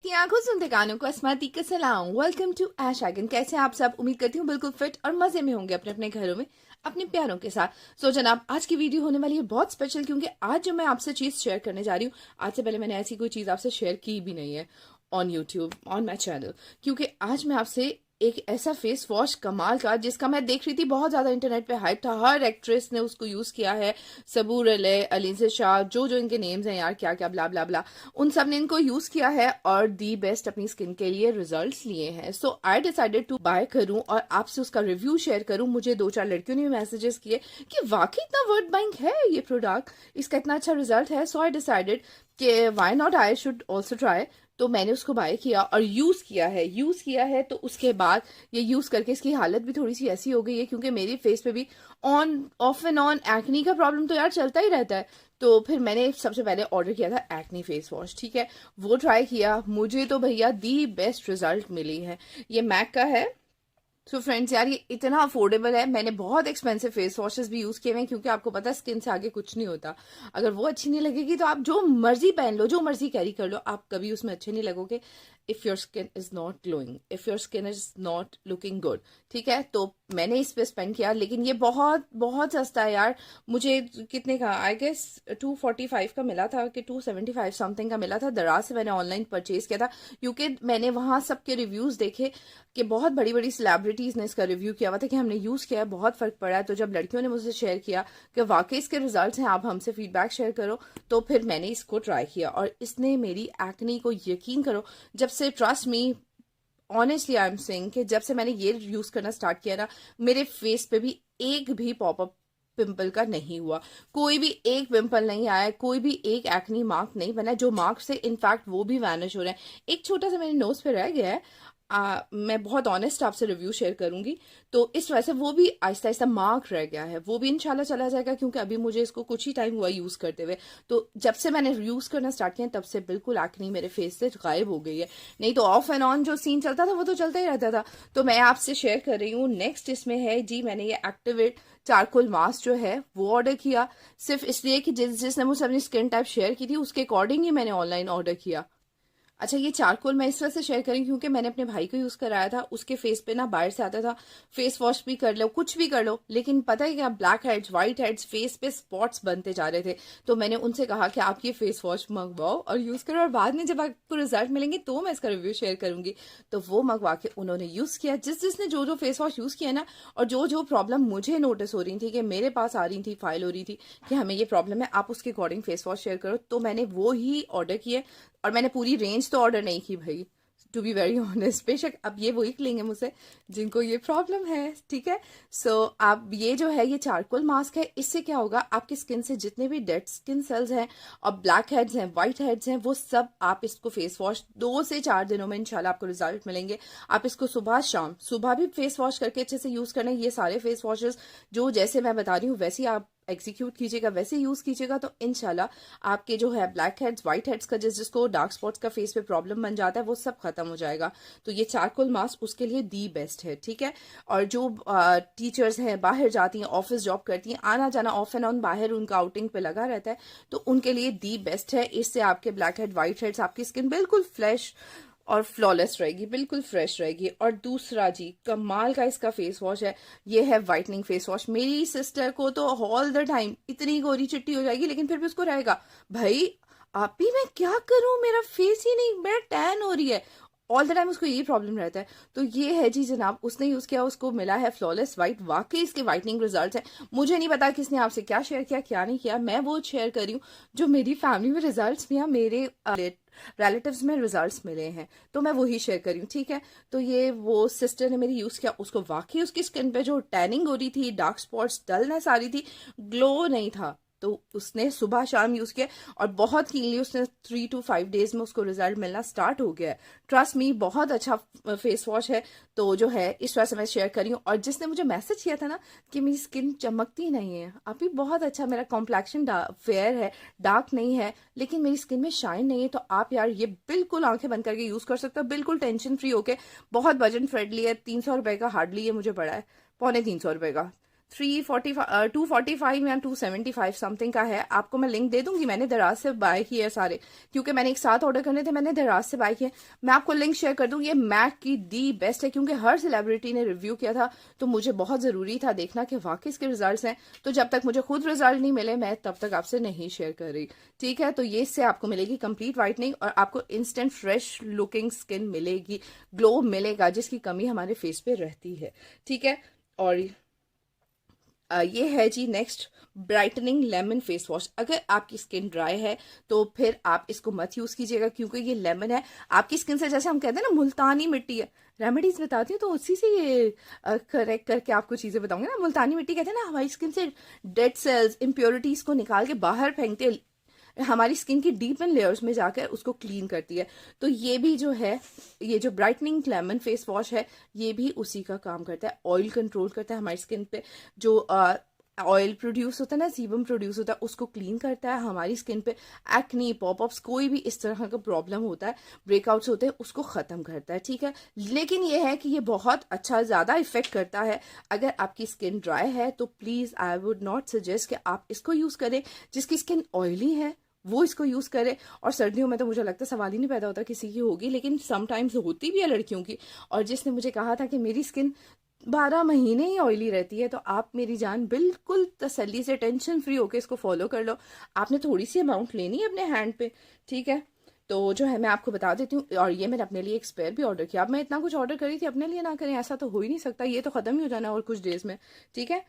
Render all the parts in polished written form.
की आंखों सुनते कानों को अस्माती का सलाम। Welcome to Ash Icon. कैसे हैं आप सब? उम्मीद करती हूँ बिल्कुल फिट और मजे में होंगे अपने अपने घरों में अपने प्यारों के साथ। सो जनाब, आज की वीडियो होने वाली है बहुत स्पेशल, क्योंकि आज जो मैं आपसे चीज शेयर करने जा रही हूँ, आज से पहले मैंने ऐसी कोई चीज आपसे शेयर की भी नहीं है on YouTube, on my channel. क्योंकि आज मैं आपसे एक ऐसा फेस वॉश कमाल का, जिसका मैं देख रही थी बहुत ज्यादा इंटरनेट पे हाइप था, हर एक्ट्रेस ने उसको यूज किया है, सबूर अले, अलीजा शाह, जो जो इनके नेम्स हैं यार, क्या क्या ब्ला ब्ला ब्ला, उन सब ने इनको यूज किया है और दी बेस्ट अपनी स्किन के लिए रिजल्ट्स लिए हैं। सो आई डिसाइडेड टू बाय करूं और आपसे उसका रिव्यू शेयर करूं। मुझे 2-4 लड़कियों ने मैसेजेस किए कि वाकई इतना वर्थ बाइंग है ये प्रोडक्ट, इसका इतना अच्छा रिजल्ट है। सो आई डिसाइडेड कि why not, I should also try. तो मैंने उसको बाय किया और यूज किया है। तो उसके बाद ये यूज करके इसकी हालत भी थोड़ी सी ऐसी हो गई है, क्योंकि मेरी फेस पे भी on off and on acne का प्रॉब्लम तो यार चलता ही रहता है। तो फिर मैंने सबसे पहले ऑर्डर किया था एक्नी फेस वॉश, ठीक है, वो ट्राई किया। मुझे तो भैया दी बेस्ट रिजल्ट मिली है। ये मैक का है। सो फ्रेंड्स यार, ये इतना अफोर्डेबल है। मैंने बहुत एक्सपेंसिव फेस वॉशेस भी यूज किए हुए हैं, क्योंकि आपको पता है स्किन से आगे कुछ नहीं होता। अगर वो अच्छी नहीं लगेगी तो आप जो मर्जी पहन लो, जो मर्जी कैरी कर लो, आप कभी उसमें अच्छे नहीं लगोगे। If your skin is not glowing, if your skin is not looking good, ठीक है। तो मैंने इस पे स्पेंड किया, लेकिन ये बहुत बहुत सस्ता है यार। मुझे कितने का, आई गेस 245 का मिला था कि 275 समथिंग का मिला था। दराज से मैंने ऑनलाइन परचेज किया था, क्योंकि मैंने वहां सबके रिव्यूज देखे कि बहुत बड़ी बड़ी सेलिब्रिटीज ने इसका रिव्यू किया हुआ था कि हमने यूज किया है, बहुत फर्क पड़ा है। तो जब लड़कियों ने मुझसे शेयर किया कि वाकई इसके रिजल्ट्स हैं, आप हमसे फीडबैक शेयर करो, तो फिर मैंने इसको ट्राई किया और इसने मेरी एक्नी को, यकीन करो, जब से, trust me, honestly I am saying कि जब से मैंने ये यूज करना स्टार्ट किया ना, मेरे फेस पे भी एक भी पॉपअप पिंपल का नहीं हुआ, कोई भी एक पिंपल नहीं आया, कोई भी एक एक्नी मार्क नहीं बना। जो मार्क से इनफैक्ट वो भी वैनिश हो रहे हैं। एक छोटा सा मेरे नोज पे रह गया है, मैं बहुत ऑनेस्ट आपसे रिव्यू शेयर करूंगी। तो इस वजह से वो भी आहिस्ता आहिस्ता मार्क रह गया है, वो भी इंशाल्लाह चला जाएगा, क्योंकि अभी मुझे इसको कुछ ही टाइम हुआ यूज करते हुए। तो जब से मैंने यूज करना स्टार्ट किया, तब से बिल्कुल एक्नी मेरे फेस से गायब हो गई है। नहीं तो ऑफ एंड ऑन जो सीन चलता था वो तो चलता ही रहता था। तो मैं आपसे शेयर कर रही हूँ। नेक्स्ट इसमें है जी, मैंने ये एक्टिवेट चारकोल मास्क जो है वो ऑर्डर किया, सिर्फ इसलिए कि जिसने मुझसे अपनी स्किन टाइप शेयर की थी उसके अकॉर्डिंग ही मैंने ऑनलाइन ऑर्डर किया। अच्छा, ये चारकोल मैं इस वजह से शेयर करी क्योंकि मैंने अपने भाई को यूज कराया था। उसके फेस पे ना बाहर से आता था, फेस वॉश भी कर लो, कुछ भी कर लो, लेकिन पता है क्या, black heads, white heads, face पे स्पॉट्स बनते जा रहे थे। तो मैंने उनसे कहा कि आप ये फेस वॉश मंगवाओ और यूज करो, और बाद में जब आपको रिजल्ट मिलेंगे तो मैं इसका रिव्यू शेयर करूंगी। तो वो मंगवा के उन्होंने यूज किया। जिसने जो जो फेस वॉश यूज किया ना, और जो जो प्रॉब्लम मुझे नोटिस हो रही थी कि मेरे पास आ रही थी, फाइल हो रही थी कि हमें ये प्रॉब्लम है, आप उसके अकॉर्डिंग फेस वॉश शेयर करो, तो मैंने वो ही ऑर्डर किए। और मैंने पूरी रेंज तो ऑर्डर नहीं की भाई, टू बी वेरी ऑनेस्ट। बेशक अब ये वही लेंगे मुझसे जिनको ये प्रॉब्लम है, ठीक है। सो आप ये जो है, ये चारकोल मास्क है, इससे क्या होगा, आपकी स्किन से जितने भी डेड स्किन सेल्स हैं और ब्लैक हेड्स हैं, व्हाइट हेड्स हैं, वो सब, आप इसको फेस वॉश 2 से 4 दिनों में इंशाल्लाह आपको रिजल्ट मिलेंगे। आप इसको सुबह शाम, सुबह भी फेस वॉश करके अच्छे से यूज करना है। ये सारे फेस वॉशेस जो जैसे मैं बता रही हूँ वैसे ही आप एग्जीक्यूट कीजिएगा, वैसे यूज कीजिएगा, तो इनशाला आपके जो है ब्लैक हेड्स, व्हाइट हेड्स का, जिसको डार्क स्पॉट्स का फेस पे प्रॉब्लम बन जाता है, वो सब खत्म हो जाएगा। तो ये चारकोल मास्क उसके लिए दी बेस्ट है, ठीक है। और जो टीचर्स हैं, बाहर जाती हैं, ऑफिस जॉब करती हैं, आना जाना ऑफ एंड ऑन बाहर उनका आउटिंग पे लगा रहता है, तो उनके लिए दी बेस्ट है। इससे आपके ब्लैक हेड, व्हाइट हेड्स, आपकी स्किन बिल्कुल फ्लैश और फ्लॉलेस रहेगी, बिल्कुल फ्रेश रहेगी। और दूसरा जी, कमाल का इसका फेस वॉश है, ये है वाइटनिंग फेस वॉश। मेरी सिस्टर को तो ऑल द टाइम इतनी गोरी चिट्टी हो जाएगी, लेकिन फिर भी उसको रहेगा, भाई आप ही मैं क्या करूं, मेरा फेस ही नहीं, मेरा टैन हो रही है, ऑल द टाइम उसको यही प्रॉब्लम रहता है। तो ये है जी जनाब, उसने यूज किया, उसको मिला है फ्लॉलेस वाइट। वाकई इसके वाइटनिंग रिजल्ट्स हैं। मुझे नहीं पता किसने आपसे क्या शेयर किया, क्या नहीं किया, मैं वो शेयर करी हूँ जो मेरी फैमिली में रिजल्ट्स भी हैं, मेरे रिलेटिव्स में रिजल्ट्स मिले हैं, तो मैं वही शेयर करी हूँ, ठीक है। तो ये वो सिस्टर ने मेरी यूज किया, उसको वाकई उसकी स्किन पे जो टैनिंग हो रही थी, डार्क स्पॉट्स, डलनेस आ रही थी, ग्लो नहीं था, तो उसने सुबह शाम यूज किया और बहुत कीनली उसने 3 to 5 डेज में उसको रिजल्ट मिलना स्टार्ट हो गया है। ट्रस्ट मी, बहुत अच्छा फेस वॉश है। तो जो है इस वजह से मैं शेयर करी हूँ। और जिसने मुझे मैसेज किया था ना कि मेरी स्किन चमकती नहीं है, अभी बहुत अच्छा, मेरा कॉम्प्लेक्शन फेयर है, डार्क नहीं है, लेकिन मेरी स्किन में शाइन नहीं है, तो आप यार ये बिल्कुल आंखें बंद करके यूज कर सकते हो, बिल्कुल टेंशन फ्री होके। बहुत बजट फ्रेंडली है, 300 रुपए का हार्डली ये मुझे पड़ा है, 250 रुपए का। 245 या 275 समथिंग का है। आपको मैं लिंक दे दूंगी, मैंने दराज से बाय किए है सारे, क्योंकि मैंने एक साथ ऑर्डर करने थे, मैंने दराज से बाय किए। मैं आपको लिंक शेयर कर दूंगी। ये मैक की दी बेस्ट है, क्योंकि हर सेलिब्रिटी ने रिव्यू किया था, तो मुझे बहुत ज़रूरी था देखना कि वाकई इसके रिजल्ट्स हैं। तो जब तक मुझे खुद रिजल्ट नहीं मिले, मैं तब तक आपसे नहीं शेयर कर रही, ठीक है। तो ये इससे आपको मिलेगी कंप्लीट वाइटनिंग और आपको इंस्टेंट फ्रेश लुकिंग स्किन मिलेगी, ग्लो मिलेगा, जिसकी कमी हमारे फेस पे रहती है, ठीक है। और ये है जी next brightening lemon face wash. अगर आपकी स्किन ड्राई है तो फिर आप इसको मत यूज कीजिएगा, क्योंकि ये लेमन है। आपकी स्किन से, जैसे हम कहते हैं ना मुल्तानी मिट्टी है, रेमेडीज बताती हूँ तो उसी से ये करेक्ट करके आपको चीजें बताऊंगी ना। मुल्तानी मिट्टी कहते हैं ना, हमारी स्किन से डेड सेल्स, इम्प्योरिटीज को निकाल के बाहर फेंकते, हमारी स्किन की डीप इन लेयर्स में जाकर उसको क्लीन करती है। तो ये भी जो है, ये जो ब्राइटनिंग लेमन फेस वॉश है, ये भी उसी का काम करता है। ऑयल कंट्रोल करता है हमारी स्किन पे, जो ऑयल प्रोड्यूस होता है ना, सीबम प्रोड्यूस होता है, उसको क्लीन करता है। हमारी स्किन पे एक्नी, पॉपअप्स, कोई भी इस तरह का प्रॉब्लम होता है, ब्रेकआउट्स होते हैं, उसको ख़त्म करता है, ठीक है। लेकिन ये है कि ये बहुत अच्छा, ज़्यादा इफेक्ट करता है। अगर आपकी स्किन ड्राई है तो please I would not suggest कि आप इसको यूज़ करें। जिसकी स्किन ऑयली है वो इसको यूज़ करे। और सर्दियों में तो मुझे लगता है सवाल ही नहीं पैदा होता किसी की होगी, लेकिन समटाइम्स होती भी है लड़कियों की। और जिसने मुझे कहा था कि मेरी स्किन 12 महीने ही ऑयली रहती है, तो आप मेरी जान बिल्कुल तसल्ली से, टेंशन फ्री होकर इसको फॉलो कर लो। आपने थोड़ी सी अमाउंट लेनी है अपने हैंड पे, ठीक है। तो जो है मैं आपको बता देती हूँ। और ये मैंने अपने लिए एक स्पेयर भी ऑर्डर किया। अब मैं इतना कुछ ऑर्डर करी थी, अपने लिए ना करें ऐसा तो हो ही नहीं सकता, ये तो ख़त्म ही हो जाना और कुछ डेज में, ठीक है।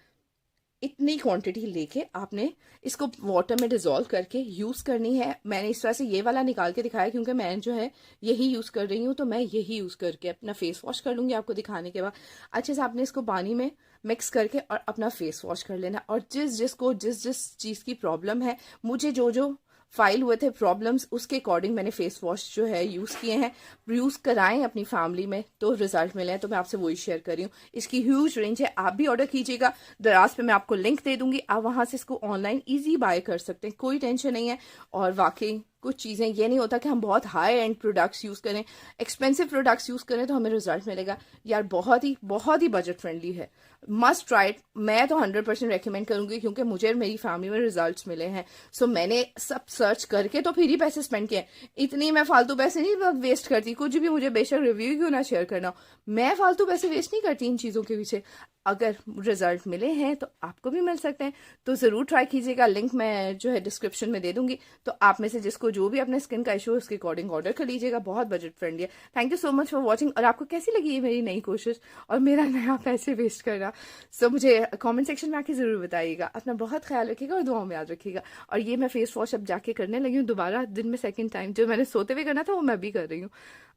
इतनी क्वांटिटी लेके आपने इसको वाटर में डिजोल्व करके यूज़ करनी है। मैंने इस तरह से ये वाला निकाल के दिखाया, क्योंकि मैं जो है यही यूज़ कर रही हूँ, तो मैं यही यूज़ करके अपना फेस वॉश कर लूँगी आपको दिखाने के बाद। अच्छे से आपने इसको पानी में मिक्स करके और अपना फेस वॉश कर लेना। और जिस जिस चीज़ की प्रॉब्लम है, मुझे जो जो फाइल हुए थे प्रॉब्लम्स, उसके अकॉर्डिंग मैंने फेस वॉश जो है यूज़ किए हैं। यूज़ कराएं अपनी फैमिली में तो रिजल्ट मिले हैं, तो मैं आपसे वही शेयर कर रही हूँ। इसकी ह्यूज रेंज है, आप भी ऑर्डर कीजिएगा। दराज पे मैं आपको लिंक दे दूंगी, आप वहाँ से इसको ऑनलाइन ईजी बाय कर सकते हैं, कोई टेंशन नहीं है। और वाकई कुछ चीज़ें, ये नहीं होता कि हम बहुत हाई एंड प्रोडक्ट्स यूज़ करें, एक्सपेंसिव प्रोडक्ट्स यूज़ करें तो हमें रिजल्ट मिलेगा। यार बहुत ही बजट फ्रेंडली है, मस्ट ट्राई इट। मैं तो 100% रेकमेंड करूंगी, क्योंकि मुझे मेरी फैमिली में रिजल्ट्स मिले हैं। सो मैंने सब सर्च करके तो फिर ही पैसे स्पेंड किए। इतनी मैं फालतू पैसे नहीं वेस्ट करती, कुछ भी मुझे बेशक रिव्यू क्यों ना शेयर करना, मैं फालतू पैसे वेस्ट नहीं करती इन चीज़ों के पीछे। अगर रिजल्ट मिले हैं तो आपको भी मिल सकते हैं, तो ज़रूर ट्राई कीजिएगा। लिंक मैं जो है डिस्क्रिप्शन में दे दूंगी, तो आप में से जिसको जो भी अपने स्किन का इशू है उसके अकॉर्डिंग ऑर्डर कर लीजिएगा। बहुत बजट फ्रेंडली है। Thank you so much for watching. और आपको कैसी लगी ये मेरी नई कोशिश और मेरा नया पैसे वेस्ट करना, सो मुझे कमेंट सेक्शन में आके ज़रूर बताइएगा। अपना बहुत ख्याल रखिएगा और दुआओं में याद रखिएगा। और ये मैं फेस वॉश अब जाके करने लगी हूँ दोबारा, दिन में सेकेंड टाइम। जो मैंने सोते हुए करना था वो मैं भी कर रही हूँ।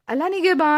अल्लाह निगहबान।